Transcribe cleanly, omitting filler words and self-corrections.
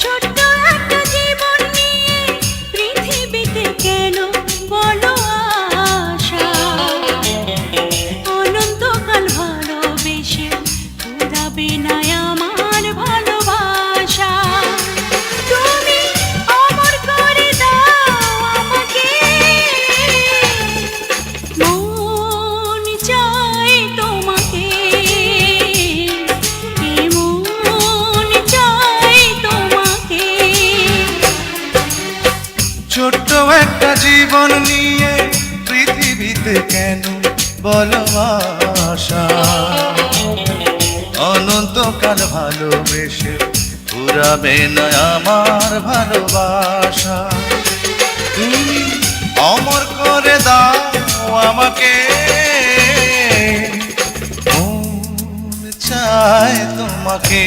ছোট্ট একটা জীবন নিয়ে পৃথিবীতে কেন বলো আশা, অনন্তকাল ভালোবেসে ফুরাবে না আমার ভালোবাসা। তুমি অমর করে দাও আমাকে, মন চাই তোমাকে, মন চাই তোমাকে। ছোট্ট একটা জীবন নিয়ে পৃথিবীতে কেন বলো আশা, অনন্তকাল ভালোবেসে ফুরাবে না আমার ভালোবাসা। তুমি অমর করে দাও আমাকে, মন চায় তোমাকে।